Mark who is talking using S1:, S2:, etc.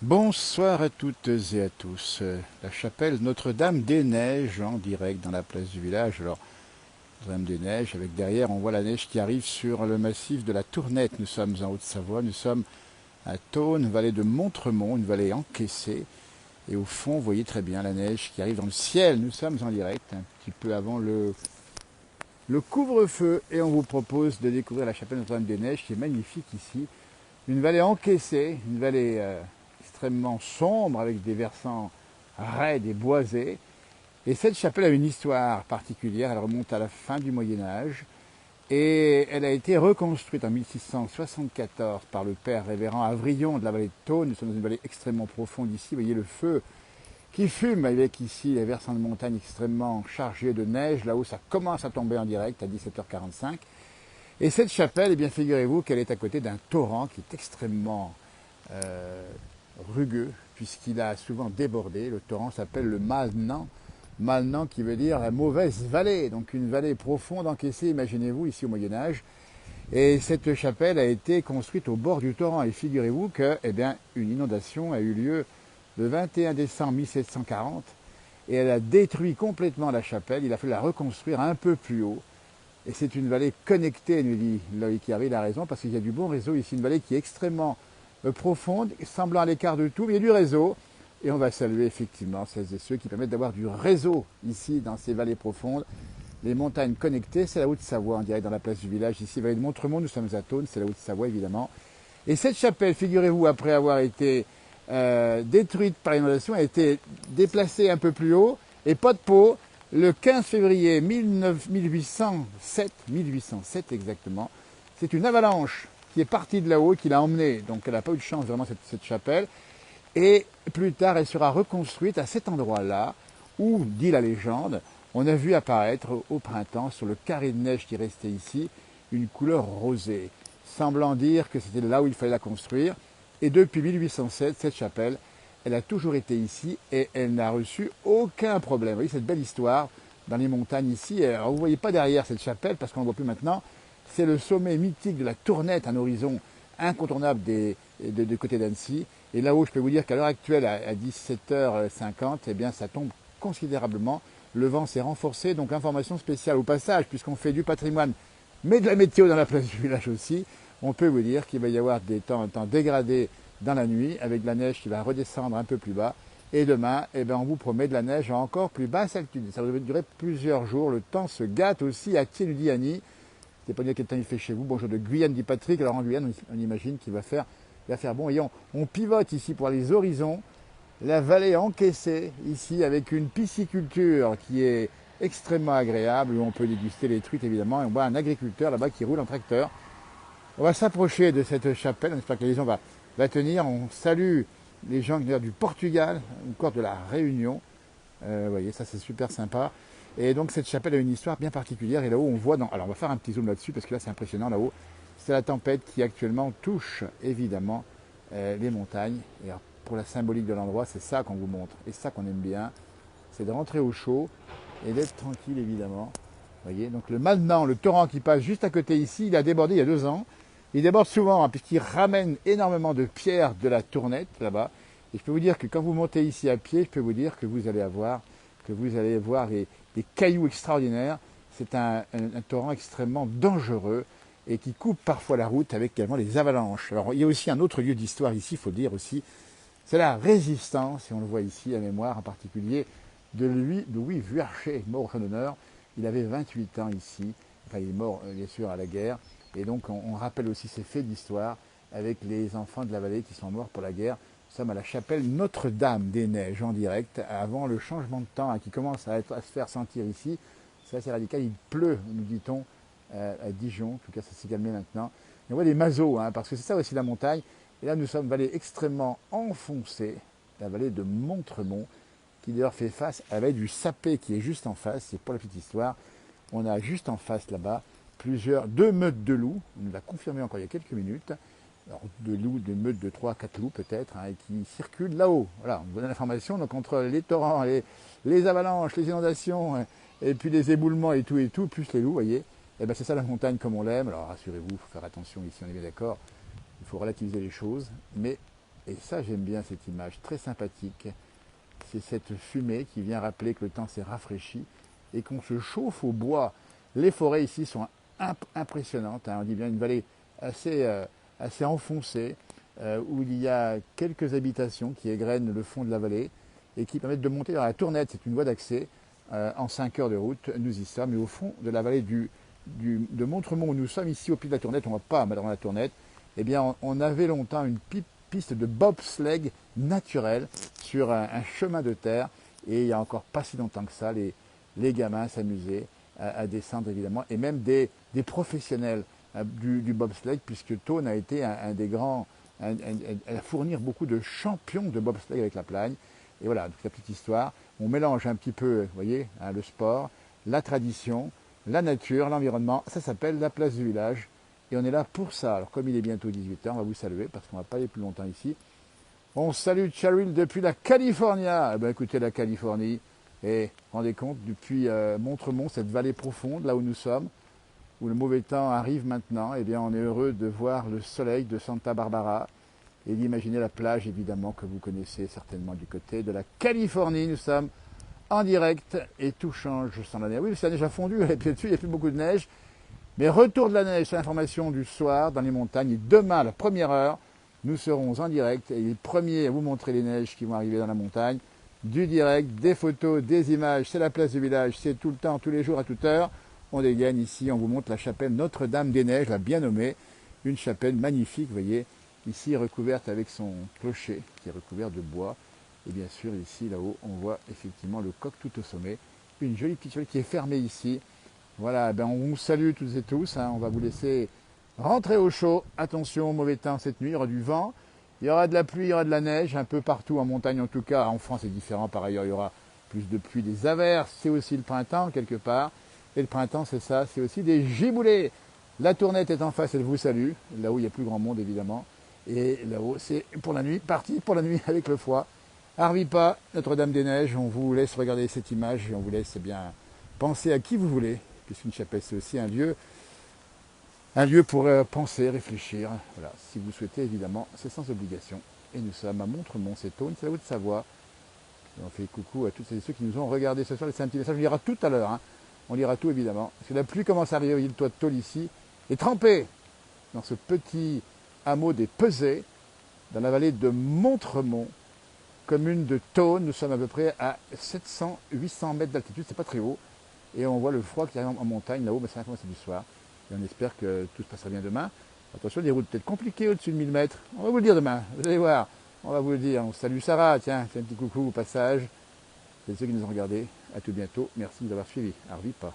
S1: Bonsoir à toutes et à tous. La chapelle Notre-Dame-des-Neiges en direct dans la place du village. Alors, Notre-Dame-des-Neiges, avec derrière, on voit la neige qui arrive sur le massif de la Tournette. Nous sommes en Haute-Savoie, nous sommes à Thônes, vallée de Montremont, une vallée encaissée. Et au fond, vous voyez très bien la neige qui arrive dans le ciel. Nous sommes en direct, un petit peu avant le couvre-feu. Et on vous propose de découvrir la chapelle Notre-Dame-des-Neiges qui est magnifique ici. Une vallée encaissée, une vallée extrêmement sombre avec des versants raides et boisés. Et cette chapelle a une histoire particulière, elle remonte à la fin du Moyen Âge et elle a été reconstruite en 1674 par le père révérend Avrillon de la vallée de Thônes. Nous sommes dans une vallée extrêmement profonde ici, vous voyez le feu qui fume avec ici les versants de montagne extrêmement chargés de neige. Là-haut ça commence à tomber en direct à 17h45. Et cette chapelle, eh bien figurez-vous qu'elle est à côté d'un torrent qui est extrêmement euh, rugueux, puisqu'il a souvent débordé. Le torrent s'appelle le Malnan. Malnan qui veut dire la mauvaise vallée, donc une vallée profonde encaissée, imaginez-vous, ici au Moyen-Âge. Et cette chapelle a été construite au bord du torrent. Et figurez-vous que, eh bien, une inondation a eu lieu le 21 décembre 1740 et elle a détruit complètement la chapelle. Il a fallu la reconstruire un peu plus haut. Et c'est une vallée connectée, nous dit Loïc Hervé, il a raison, parce qu'il y a du bon réseau ici, une vallée qui est extrêmement profonde, semblant à l'écart de tout, mais il y a du réseau. Et on va saluer effectivement celles et ceux qui permettent d'avoir du réseau ici, dans ces vallées profondes. Les montagnes connectées, c'est la Haute-Savoie, on dirait dans la place du village, ici, vallée de Montremont, nous sommes à Thônes, c'est la Haute-Savoie évidemment. Et cette chapelle, figurez-vous, après avoir été détruite par l'inondation, a été déplacée un peu plus haut, et pas de peau, le 15 février 1807 exactement, c'est une avalanche qui est partie de là-haut, qui l'a emmenée. Donc elle n'a pas eu de chance vraiment cette chapelle. Et plus tard, elle sera reconstruite à cet endroit-là, où, dit la légende, on a vu apparaître au printemps, sur le carré de neige qui restait ici, une couleur rosée, semblant dire que c'était là où il fallait la construire. Et depuis 1807, cette chapelle, elle a toujours été ici et elle n'a reçu aucun problème. Vous voyez cette belle histoire dans les montagnes ici. Alors vous ne voyez pas derrière cette chapelle parce qu'on ne voit plus maintenant. C'est le sommet mythique de la Tournette, un horizon incontournable de côté d'Annecy. Et là-haut, je peux vous dire qu'à l'heure actuelle, à 17h50, eh bien, ça tombe considérablement. Le vent s'est renforcé. Donc information spéciale au passage, puisqu'on fait du patrimoine, mais de la météo dans la place du village aussi. On peut vous dire qu'il va y avoir des temps dégradés dans la nuit, avec de la neige qui va redescendre un peu plus bas. Et demain, eh bien, on vous promet de la neige à encore plus basse altitude. Ça va durer plusieurs jours. Le temps se gâte aussi à Thiel-Annie. C'est pas dire quel temps il fait chez vous. Bonjour de Guyane, dit Patrick. Alors en Guyane, on imagine qu'il va faire bon. Et on pivote ici pour les horizons. La vallée encaissée ici avec une pisciculture qui est extrêmement agréable où on peut déguster les truites évidemment. Et on voit un agriculteur là-bas qui roule en tracteur. On va s'approcher de cette chapelle. On espère que les gens va tenir. On salue les gens qui viennent du Portugal, encore de la Réunion. Vous voyez, ça c'est super sympa. Et donc cette chapelle a une histoire bien particulière. Et là-haut, on voit alors on va faire un petit zoom là-dessus parce que là c'est impressionnant. Là-haut, c'est la tempête qui actuellement touche évidemment les montagnes. Et alors, pour la symbolique de l'endroit, c'est ça qu'on vous montre. Et ça qu'on aime bien, c'est de rentrer au chaud et d'être tranquille évidemment. Vous voyez, donc le Malnan, le torrent qui passe juste à côté ici, il a débordé il y a 2 ans. Il déborde souvent hein, puisqu'il ramène énormément de pierres de la Tournette là-bas. Et je peux vous dire que quand vous montez ici à pied, je peux vous dire que vous allez voir des cailloux extraordinaires. C'est un torrent extrêmement dangereux et qui coupe parfois la route avec également les avalanches. Alors il y a aussi un autre lieu d'histoire ici, il faut le dire aussi, c'est la résistance, et on le voit ici à mémoire en particulier de Louis Vuarchet, mort au champ d'honneur. Il avait 28 ans ici, enfin il est mort bien sûr à la guerre, et donc on rappelle aussi ces faits d'histoire avec les enfants de la vallée qui sont morts pour la guerre. Nous sommes à la chapelle Notre-Dame-des-Neiges en direct, avant le changement de temps hein, qui commence à se faire sentir ici. C'est assez radical, il pleut, nous dit-on, à Dijon, en tout cas ça s'est calmé maintenant. Et on voit des masos, hein, parce que c'est ça aussi la montagne. Et là nous sommes vallée extrêmement enfoncée, la vallée de Montremont, qui d'ailleurs fait face à la vallée du Sapé qui est juste en face. C'est pour la petite histoire. On a juste en face là-bas deux meutes de loups, on nous l'a confirmé encore il y a quelques minutes. Alors, de loups, de meutes de 3 4 loups peut-être, hein, et qui circulent là-haut. Voilà, on vous donne l'information. Donc entre les torrents, les avalanches, les inondations, et puis les éboulements et tout, plus les loups, vous voyez, et ben c'est ça la montagne comme on l'aime. Alors rassurez-vous, il faut faire attention ici, on est bien d'accord. Il faut relativiser les choses, mais Et ça, j'aime bien cette image, très sympathique. C'est cette fumée qui vient rappeler que le temps s'est rafraîchi et qu'on se chauffe au bois. Les forêts ici sont impressionnantes, hein. On dit bien une vallée assez enfoncée, où il y a quelques habitations qui égrènent le fond de la vallée et qui permettent de monter dans la Tournette. C'est une voie d'accès. En 5 heures de route, nous y sommes. Et au fond de la vallée de Montremont, où nous sommes ici au pied de la Tournette, on ne va pas dans la Tournette, eh bien, on avait longtemps une piste de bobsleigh naturelle sur un chemin de terre. Et il n'y a encore pas si longtemps que ça, les gamins s'amusaient à descendre évidemment, et même des professionnels du bobsleigh, puisque Thônes a été un des grands, à fournir beaucoup de champions de bobsleigh avec la Plagne. Et voilà, donc la petite histoire. On mélange un petit peu, vous voyez, hein, le sport, la tradition, la nature, l'environnement. Ça s'appelle la place du village. Et on est là pour ça. Alors comme il est bientôt 18h, on va vous saluer parce qu'on ne va pas aller plus longtemps ici. On salue Cheryl depuis la Californie. Eh bien écoutez, la Californie, et rendez compte, depuis Montremont, cette vallée profonde, là où nous sommes, où le mauvais temps arrive maintenant, eh bien on est heureux de voir le soleil de Santa Barbara et d'imaginer la plage, évidemment, que vous connaissez certainement du côté de la Californie. Nous sommes en direct et tout change sans la neige. Oui, la neige a fondu, et puis dessus, il n'y a plus beaucoup de neige. Mais retour de la neige, c'est l'information du soir dans les montagnes. Et demain, à la première heure, nous serons en direct et les premiers à vous montrer les neiges qui vont arriver dans la montagne. Du direct, des photos, des images, c'est la place du village, c'est tout le temps, tous les jours, à toute heure. On dégaine ici, on vous montre la chapelle Notre-Dame-des-Neiges, la bien nommée. Une chapelle magnifique, vous voyez, ici recouverte avec son clocher qui est recouvert de bois. Et bien sûr, ici, là-haut, on voit effectivement le coq tout au sommet. Une jolie petite chapelle qui est fermée ici. Voilà, ben on vous salue toutes et tous, hein. On va vous laisser rentrer au chaud. Attention, mauvais temps cette nuit, il y aura du vent, il y aura de la pluie, il y aura de la neige, un peu partout en montagne en tout cas. En France, c'est différent, par ailleurs, il y aura plus de pluie, des averses. C'est aussi le printemps, quelque part. Et le printemps, c'est ça, c'est aussi des giboulées. La Tournette est en face, elle vous salue. Là-haut, il y a plus grand monde, évidemment. Et là-haut, c'est pour la nuit, parti pour la nuit avec le froid. Arvipa, Notre-Dame-des-Neiges, on vous laisse regarder cette image et on vous laisse bien penser à qui vous voulez, puisqu'une chapelle, c'est aussi un lieu pour penser, réfléchir. Voilà, si vous souhaitez, évidemment, c'est sans obligation. Et nous sommes à Montremont, c'est Thônes, c'est la Haute-Savoie. Et on fait coucou à toutes celles et ceux qui nous ont regardé ce soir. C'est un petit message, on lira tout à l'heure. Hein. On lira tout, évidemment. Parce que la pluie commence à arriver, vous voyez le toit de tôle ici, et trempé dans ce petit hameau des Pesets, dans la vallée de Montremont, commune de Thônes. Nous sommes à peu près à 700-800 mètres d'altitude, c'est pas très haut. Et on voit le froid qui arrive en montagne là-haut, mais c'est l'information du soir. Et on espère que tout se passera bien demain. Attention, des routes peut-être compliquées au-dessus de 1000 mètres. On va vous le dire demain, vous allez voir. On va vous le dire. On salue Sarah, tiens, fais un petit coucou au passage. C'est ceux qui nous ont regardés. À tout bientôt. Merci de nous avoir suivis. Arvipa.